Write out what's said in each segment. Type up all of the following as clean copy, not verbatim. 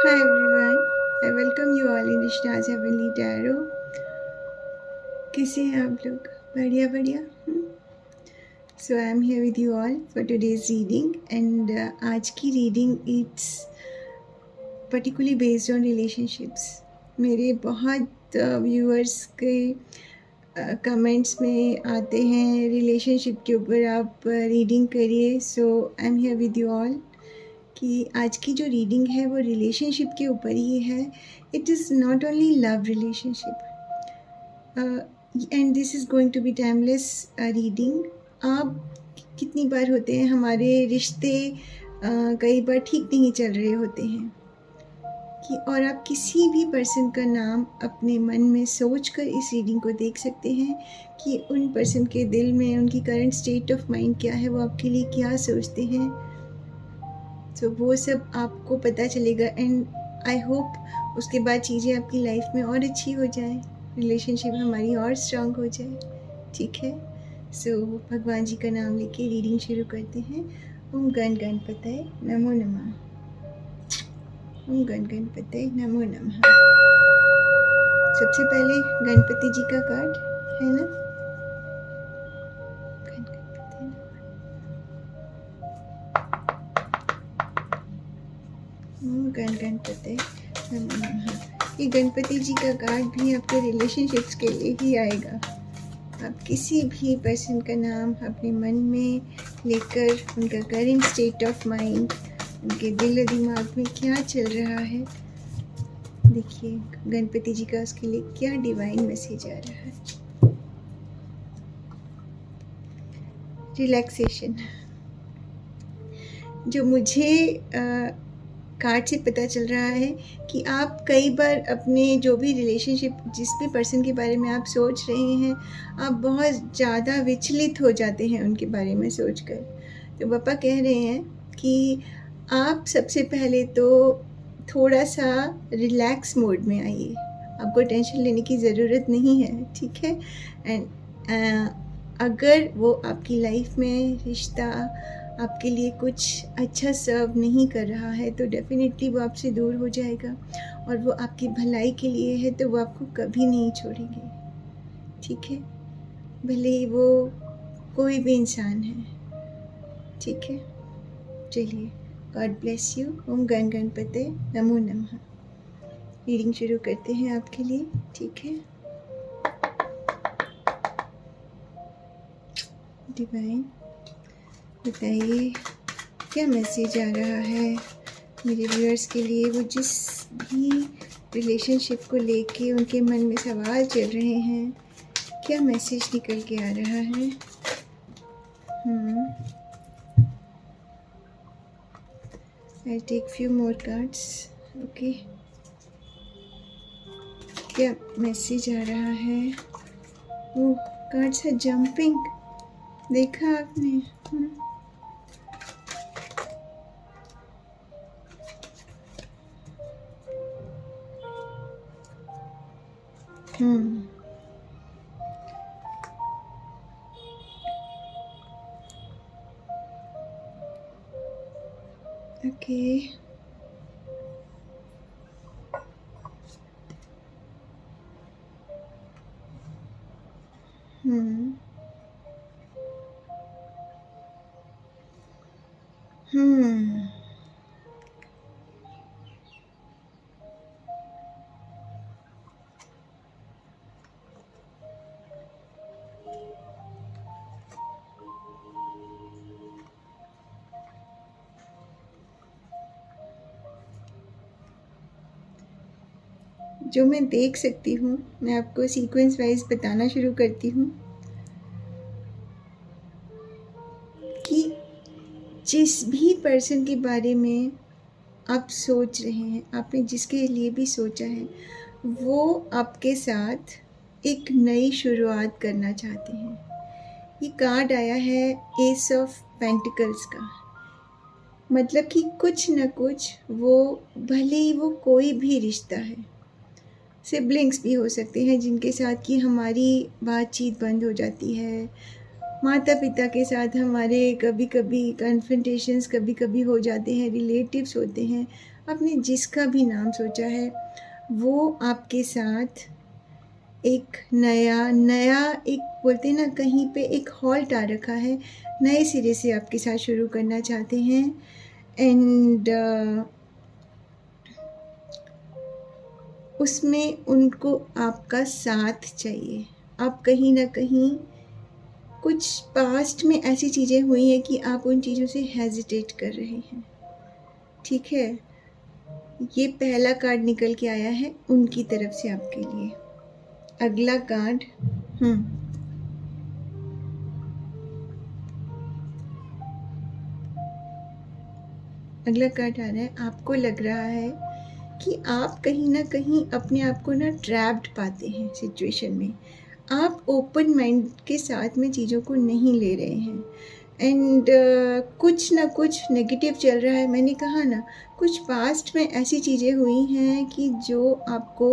Hi everyone, I welcome you all in Rishta's Heavenly Tarot. कैसे हैं आप लोग? बढ़िया बढ़िया. So I am here with you all for today's reading and आज की reading it's particularly based on relationships. मेरे बहुत viewers के कमेंट्स में आते हैं रिलेशनशिप के ऊपर आप रीडिंग करिए. So I am here with you all कि आज की जो रीडिंग है वो रिलेशनशिप के ऊपर ही है. It is not only love relationship and this is going to be timeless reading. आप कितनी बार होते हैं हमारे रिश्ते कई बार ठीक नहीं चल रहे होते हैं कि और आप किसी भी पर्सन का नाम अपने मन में सोचकर इस रीडिंग को देख सकते हैं कि उन पर्सन के दिल में उनकी करंट स्टेट ऑफ माइंड क्या है, वो आपके लिए क्या सोचते हैं. तो वो सब आपको पता चलेगा एंड आई होप उसके बाद चीज़ें आपकी लाइफ में और अच्छी हो जाए, रिलेशनशिप हमारी और स्ट्रांग हो जाए. ठीक है. सो भगवान जी का नाम लेके रीडिंग शुरू करते हैं. ओम गण गणपतये नमो नमः. ओम गण गणपतये नमो नमः. सबसे पहले गणपति जी का कार्ड है ना. ओम गण गणपतये नमो नमः. ये गणपति जी का कार्ड भी आपके रिलेशनशिप्स के लिए ही आएगा. आप किसी भी पर्सन का नाम अपने मन में लेकर उनका करंट स्टेट ऑफ माइंड, उनके दिल दिमाग में क्या चल रहा है, देखिए गणपति जी का उसके लिए क्या डिवाइन मैसेज आ रहा है. रिलैक्सेशन. जो मुझे कार्ड से पता चल रहा है कि आप कई बार अपने जो भी रिलेशनशिप, जिस भी पर्सन के बारे में आप सोच रहे हैं, आप बहुत ज़्यादा विचलित हो जाते हैं उनके बारे में सोचकर. तो पापा कह रहे हैं कि आप सबसे पहले तो थोड़ा सा रिलैक्स मोड में आइए. आपको टेंशन लेने की ज़रूरत नहीं है. ठीक है. एंड अगर वो आपकी लाइफ में रिश्ता आपके लिए कुछ अच्छा सर्व नहीं कर रहा है तो डेफिनेटली वो आपसे दूर हो जाएगा, और वो आपकी भलाई के लिए है तो वो आपको कभी नहीं छोड़ेंगे. ठीक है. भले ही वो कोई भी इंसान है. ठीक है. चलिए, गॉड ब्लेस यू. ओम गण गणपतये नमो नमः. रीडिंग शुरू करते हैं आपके लिए. ठीक है. डिवाइन बताइए क्या मैसेज आ रहा है मेरे व्यूअर्स के लिए. वो जिस भी रिलेशनशिप को लेके उनके मन में सवाल चल रहे हैं, क्या मैसेज निकल के आ रहा है. I take few more cards. Okay. क्या मैसेज आ रहा है. वो कार्ड्स है जंपिंग. देखा आपने. ओके. जो मैं देख सकती हूँ, मैं आपको सीक्वेंस वाइज बताना शुरू करती हूँ कि जिस भी पर्सन के बारे में आप सोच रहे हैं, आपने जिसके लिए भी सोचा है, वो आपके साथ एक नई शुरुआत करना चाहते हैं. ये कार्ड आया है एस ऑफ पेंटिकल्स का. मतलब कि कुछ न कुछ, वो भले ही वो कोई भी रिश्ता है, सिबलिंग्स भी हो सकते हैं जिनके साथ कि हमारी बातचीत बंद हो जाती है, माता पिता के साथ हमारे कभी कभी कन्फ्रंटेशंस कभी कभी हो जाते हैं, रिलेटिव्स होते हैं, आपने जिसका भी नाम सोचा है वो आपके साथ एक नया एक बोलते हैं ना, कहीं पे एक हॉल्ट आ रखा है, नए सिरे से आपके साथ शुरू करना चाहते हैं। एंड उसमें उनको आपका साथ चाहिए। आप कहीं ना कहीं कुछ पास्ट में ऐसी चीज़ें हुई हैं कि आप उन चीज़ों से हेजिटेट कर रहे हैं। ठीक है, ये पहला कार्ड निकल के आया है उनकी तरफ से आपके लिए। अगला कार्ड अगला कार्ड आ रहा है, आपको लग रहा है कि आप कहीं ना कहीं अपने आप को ना ट्रैप्ड पाते हैं सिचुएशन में। आप ओपन माइंड के साथ में चीज़ों को नहीं ले रहे हैं। एंड कुछ ना कुछ नेगेटिव चल रहा है। मैंने कहा ना, कुछ पास्ट में ऐसी चीज़ें हुई हैं कि जो आपको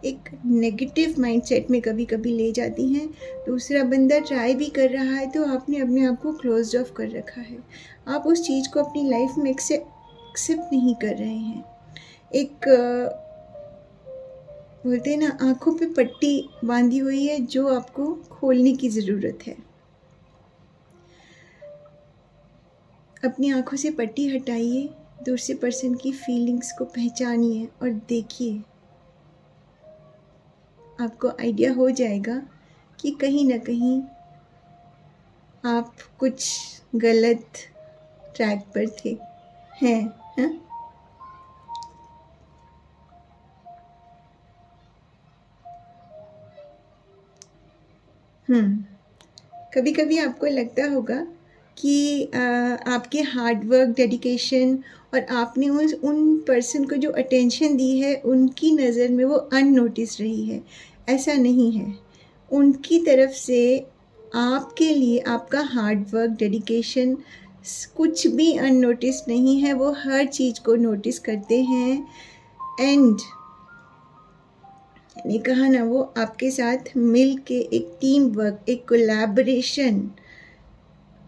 एक नेगेटिव माइंडसेट में कभी कभी ले जाती हैं। दूसरा बंदा ट्राई भी कर रहा है तो आपने अपने आप को क्लोज ऑफ कर रखा है। आप उस चीज़ को अपनी लाइफ में एक्सेप्ट नहीं कर रहे हैं। एक बोलते हैं ना, आँखों पे पट्टी बांधी हुई है जो आपको खोलने की ज़रूरत है। अपनी आँखों से पट्टी हटाइए, दूसरे पर्सन की फीलिंग्स को पहचानिए और देखिए। आपको आइडिया हो जाएगा कि कहीं ना कहीं आप कुछ गलत ट्रैक पर थे हैं। हाँ? कभी कभी आपको लगता होगा कि आपके हार्ड वर्क, डेडिकेशन और आपने उन पर्सन को जो अटेंशन दी है उनकी नज़र में वो अननोटिस रही है। ऐसा नहीं है। उनकी तरफ से आपके लिए आपका हार्ड वर्क, डेडिकेशन कुछ भी अननोटिस नहीं है। वो हर चीज़ को नोटिस करते हैं। एंड मैंने कहा ना, वो आपके साथ मिल के एक टीम वर्क, एक कोलैबोरेशन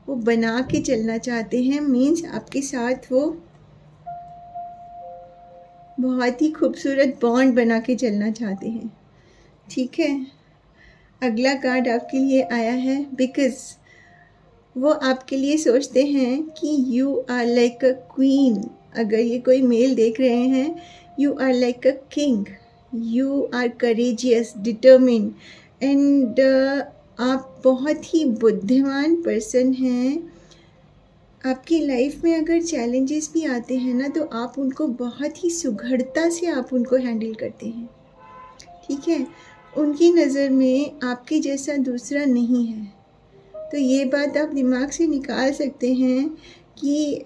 वो बना के चलना चाहते हैं। मीन्स आपके साथ वो बहुत ही खूबसूरत बॉन्ड बना के चलना चाहते हैं। ठीक है, अगला कार्ड आपके लिए आया है बिकॉज वो आपके लिए सोचते हैं कि you are like a queen. अगर ये कोई मेल देख रहे हैं, you are like a king, you are courageous, determine and आप बहुत ही बुद्धिमान पर्सन हैं। आपकी लाइफ में अगर चैलेंजेस भी आते हैं ना, तो आप उनको बहुत ही सुघड़ता से आप उनको हैंडल करते हैं। ठीक है, उनकी नज़र में आपके जैसा दूसरा नहीं है। तो ये बात आप दिमाग से निकाल सकते हैं कि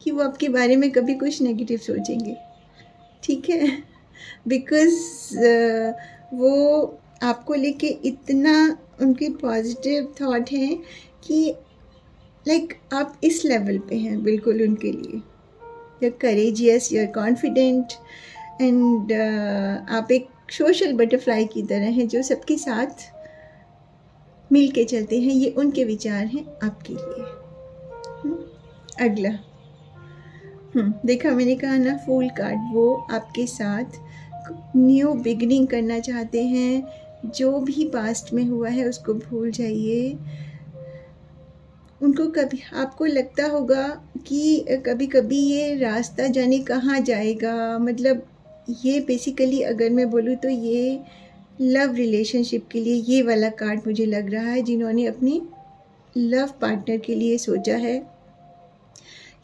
वो आपके बारे में कभी कुछ नेगेटिव सोचेंगे। ठीक है, बिकॉज़ वो आपको लेके इतना उनके पॉजिटिव थॉट हैं कि लाइक आप इस लेवल पे हैं बिल्कुल उनके लिए। You are courageous, you are confident and आप एक सोशल बटरफ्लाई की तरह हैं जो सबके साथ मिल के चलते हैं। ये उनके विचार हैं आपके लिए। अगला देखा, मैंने कहा ना, फूल कार्ड। वो आपके साथ न्यू बिगनिंग करना चाहते हैं। जो भी पास्ट में हुआ है उसको भूल जाइए। उनको कभी आपको लगता होगा कि कभी कभी ये रास्ता जाने कहाँ जाएगा। मतलब ये बेसिकली अगर मैं बोलूँ तो ये लव रिलेशनशिप के लिए ये वाला कार्ड मुझे लग रहा है, जिन्होंने अपनी लव पार्टनर के लिए सोचा है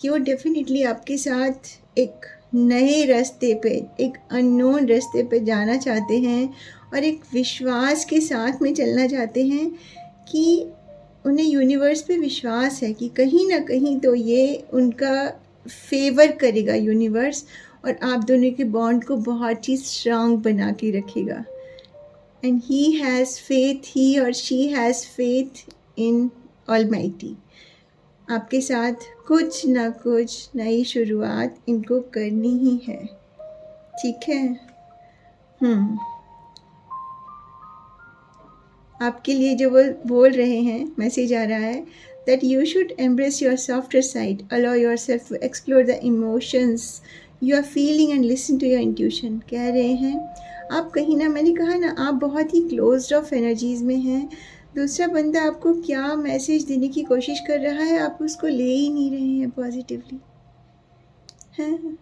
कि वो डेफिनेटली आपके साथ एक नए रास्ते पे, एक अननोन रास्ते पे जाना चाहते हैं और एक विश्वास के साथ में चलना चाहते हैं कि उन्हें यूनिवर्स पे विश्वास है कि कहीं ना कहीं तो ये उनका फेवर करेगा यूनिवर्स, और आप दोनों के बॉन्ड को बहुत ही स्ट्रांग बना के रखेगा। एंड ही हैज़ फेथ, ही और she has faith in almighty. आपके साथ कुछ ना कुछ नई शुरुआत इनको करनी ही है। ठीक है, आपके लिए जो वो बोल रहे हैं, मैसेज आ रहा है, that you should embrace your softer side, allow yourself to explore the emotions you are feeling and listen to your intuition। कह रहे हैं आप कहीं ना, मैंने कहा ना, आप बहुत ही क्लोज्ड ऑफ एनर्जीज में हैं। दूसरा बंदा आपको क्या मैसेज देने की कोशिश कर रहा है, आप उसको ले ही नहीं रहे हैं पॉजिटिवली, हैं।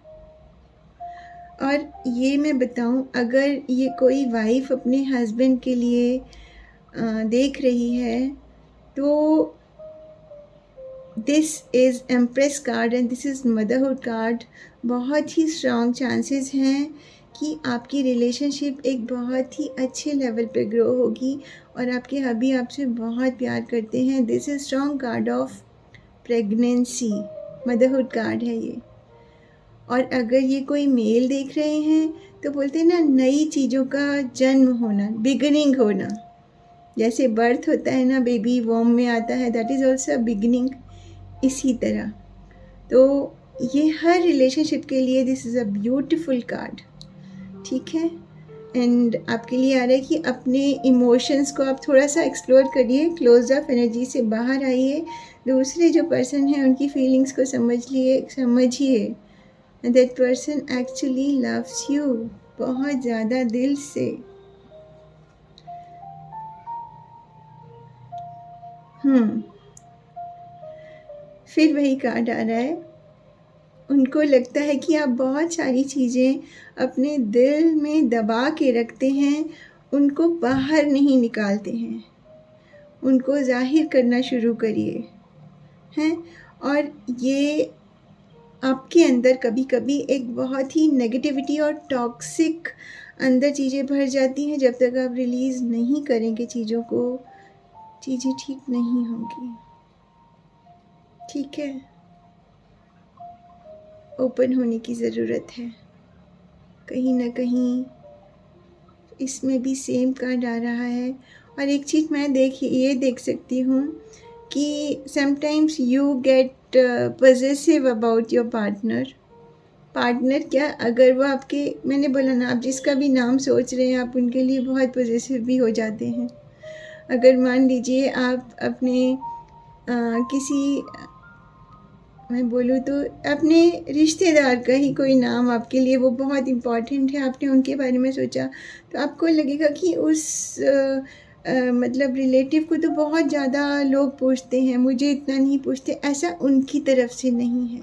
और ये मैं बताऊं, अगर ये कोई वाइफ अपने हस्बैंड के लिए देख रही है तो this is empress card and this is motherhood card. बहुत ही स्ट्रॉन्ग चांसेस हैं कि आपकी रिलेशनशिप एक बहुत ही अच्छे लेवल पे ग्रो होगी और आपके हबी आपसे बहुत प्यार करते हैं। This is strong card of pregnancy, motherhood card है ये। और अगर ये कोई मेल देख रहे हैं तो बोलते हैं ना, नई चीज़ों का जन्म होना, बिगनिंग होना। जैसे बर्थ होता है ना, बेबी वॉर्म में आता है, दैट इज़ ऑल्सो बिगनिंग। इसी तरह तो ये हर रिलेशनशिप के लिए this is a beautiful card, ठीक है। एंड आपके लिए आ रहा है कि अपने इमोशंस को आप थोड़ा सा एक्सप्लोर करिए, क्लोज ऑफ एनर्जी से बाहर आइए, दूसरे जो पर्सन हैं उनकी फीलिंग्स को समझिए। That person actually loves you, बहुत ज़्यादा दिल से। फिर वही कार्ड आ रहा है, उनको लगता है कि आप बहुत सारी चीज़ें अपने दिल में दबा के रखते हैं, उनको बाहर नहीं निकालते हैं, उनको ज़ाहिर करना शुरू करिए, हैं। और ये आपके अंदर कभी कभी एक बहुत ही नेगेटिविटी और टॉक्सिक अंदर चीज़ें भर जाती हैं। जब तक आप रिलीज़ नहीं करेंगे चीज़ों को, चीज़ें ठीक नहीं होंगी, ठीक है। ओपन होने की ज़रूरत है। कहीं ना कहीं इसमें भी सेम कार्ड आ रहा है। और एक चीज़ मैं ये देख सकती हूँ कि sometimes you get possessive about your partner क्या, अगर वो आपके, मैंने बोला ना, आप जिसका भी नाम सोच रहे हैं आप उनके लिए बहुत पॉजेसिव भी हो जाते हैं। अगर मान लीजिए आप अपने किसी, मैं बोलूँ तो अपने रिश्तेदार का ही कोई नाम आपके लिए वो बहुत इम्पॉर्टेंट है, आपने उनके बारे में सोचा, तो आपको लगेगा कि उस मतलब रिलेटिव को तो बहुत ज़्यादा लोग पूछते हैं, मुझे इतना नहीं पूछते। ऐसा उनकी तरफ से नहीं है।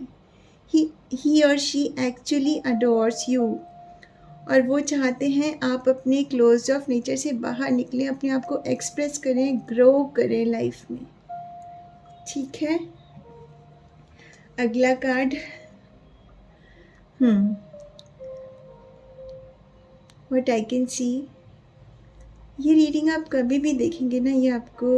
ही और शी एक्चुअली अडोर्स यू, और वो चाहते हैं आप अपने क्लोज ऑफ नेचर से बाहर निकलें, अपने आप को एक्सप्रेस करें, ग्रो करें लाइफ में, ठीक है। अगला card, what I can see, ये रीडिंग आप कभी भी देखेंगे ना, ये आपको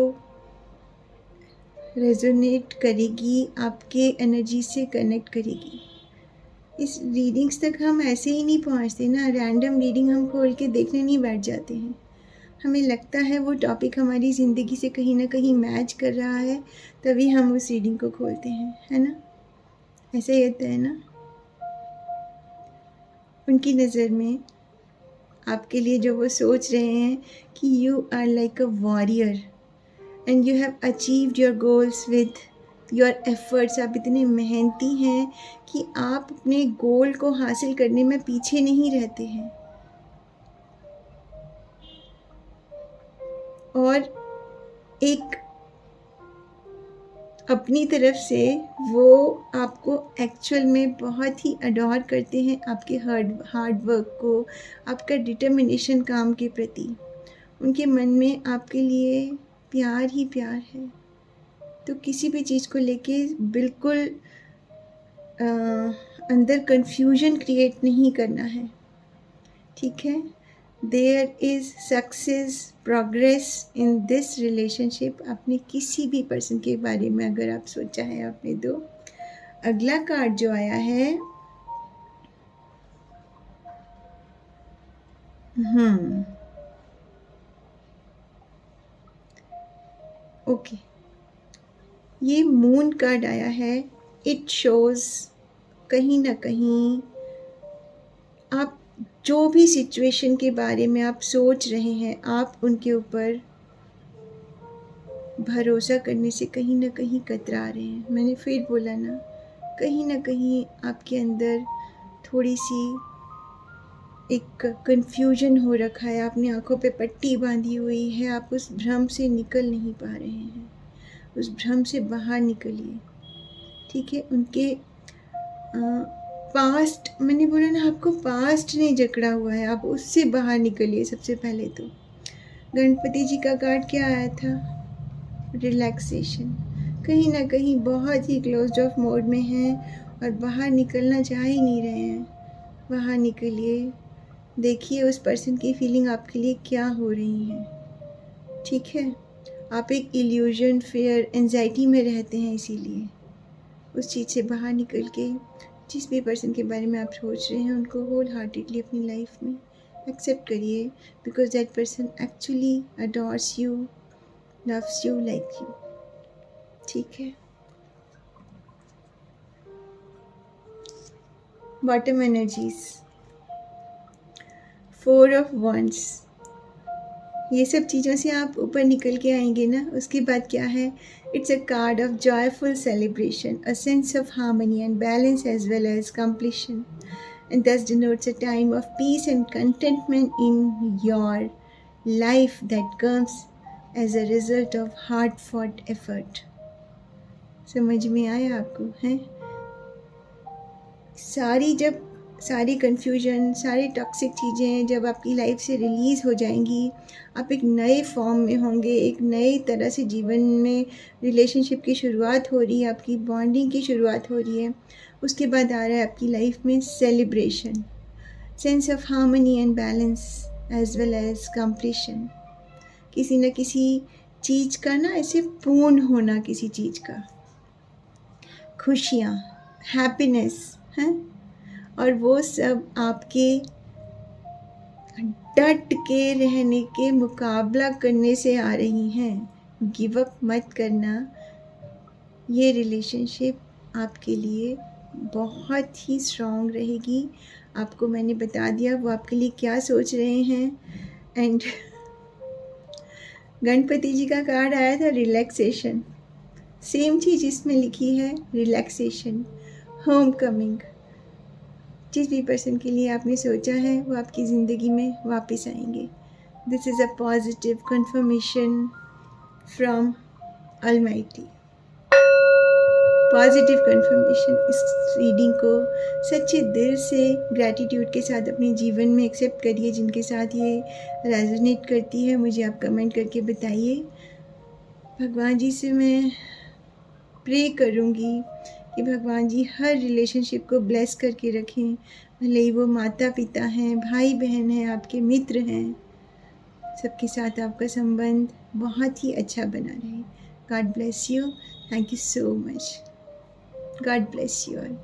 रेजोनेट करेगी, आपके एनर्जी से कनेक्ट करेगी। इस रीडिंग्स तक हम ऐसे ही नहीं पहुंचते ना, रैंडम रीडिंग हम खोल के देखने नहीं बैठ जाते हैं। हमें लगता है वो टॉपिक हमारी ज़िंदगी से कहीं ना कहीं मैच कर रहा है, तभी हम उस रीडिंग को खोलते हैं, है ना। ऐसा ही होता है ना। उनकी नज़र में आपके लिए जो वो सोच रहे हैं कि you are like a warrior and you have achieved your goals with your efforts. आप इतने मेहनती हैं कि आप अपने गोल को हासिल करने में पीछे नहीं रहते हैं। और एक अपनी तरफ से वो आपको एक्चुअल में बहुत ही अडोर करते हैं, आपके हार्ड वर्क को, आपका डिटर्मिनेशन काम के प्रति। उनके मन में आपके लिए प्यार ही प्यार है। तो किसी भी चीज़ को लेके बिल्कुल अंदर कन्फ्यूजन क्रिएट नहीं करना है, ठीक है। There is success, progress in this relationship. आपने किसी भी पर्सन के बारे में अगर आप सोचा है आपने तो। अगला कार्ड जो आया है, ओके, ये मून कार्ड आया है। इट शोज़ कहीं ना कहीं आप जो भी सिचुएशन के बारे में आप सोच रहे हैं, आप उनके ऊपर भरोसा करने से कहीं ना कहीं कतरा रहे हैं। मैंने फिर बोला ना, कहीं ना कहीं आपके अंदर थोड़ी सी एक कन्फ्यूजन हो रखा है, आपने आँखों पे पट्टी बांधी हुई है, आप उस भ्रम से निकल नहीं पा रहे हैं। उस भ्रम से बाहर निकलिए, ठीक है। उनके पास्ट, मैंने बोला ना, आपको पास्ट नहीं जकड़ा हुआ है, आप उससे बाहर निकलिए। सबसे पहले तो गणपति जी का कार्ड क्या आया था? रिलैक्सेशन। कहीं ना कहीं बहुत ही क्लोज्ड ऑफ मोड में हैं और बाहर निकलना चाह ही नहीं रहे हैं। बाहर निकलिए, देखिए उस पर्सन की फीलिंग आपके लिए क्या हो रही है, ठीक है। आप एक इल्यूजन, फियर, एंजाइटी में रहते हैं, इसीलिए उस चीज़ से बाहर निकल के जिस भी पर्सन के बारे में आप सोच रहे हैं उनको होल हार्टेडली अपनी लाइफ में एक्सेप्ट करिए, because that person actually adores you, loves you like you, ठीक है। Bottom energies, 4 of wands. ये सब चीज़ों से आप ऊपर निकल के आएंगे ना। उसके बाद क्या है? It's a card of joyful celebration, a sense of harmony and balance as well as completion, and thus denotes a time of peace and contentment in your life that comes as a result of hard-fought effort. समझ में आया आपको? हैं सारी confusion, सारी toxic चीज़ें जब आपकी लाइफ से रिलीज़ हो जाएंगी, आप एक नए फॉर्म में होंगे, एक नई तरह से जीवन में रिलेशनशिप की शुरुआत हो रही है, आपकी बॉन्डिंग की शुरुआत हो रही है। उसके बाद आ रहा है आपकी लाइफ में celebration, sense of harmony and balance as well as completion. किसी न किसी चीज़ का ना ऐसे पूर्ण होना, किसी चीज़ का, खुशियाँ, हैप्पीनेस, हैं, और वो सब आपके डट के रहने के, मुकाबला करने से आ रही हैं। गिव अप मत करना। ये रिलेशनशिप आपके लिए बहुत ही स्ट्रॉन्ग रहेगी। आपको मैंने बता दिया वो आपके लिए क्या सोच रहे हैं। एंड गणपति जी का कार्ड आया था रिलैक्सेशन। सेम चीज़ इसमें लिखी है, रिलैक्सेशन, होम कमिंग। जिस भी पर्सन के लिए आपने सोचा है वो आपकी ज़िंदगी में वापस आएंगे। This is a positive confirmation from almighty, positive confirmation. इस रीडिंग को सच्चे दिल से ग्रैटिट्यूड के साथ अपने जीवन में एक्सेप्ट करिए। जिनके साथ ये रेजोनेट करती है मुझे आप कमेंट करके बताइए। भगवान जी से मैं प्रे करूँगी कि भगवान जी हर रिलेशनशिप को ब्लेस करके रखें, भले ही वो माता पिता हैं, भाई बहन हैं, आपके मित्र हैं, सबके साथ आपका संबंध बहुत ही अच्छा बना रहे। God bless you. Thank you so much. God bless you all.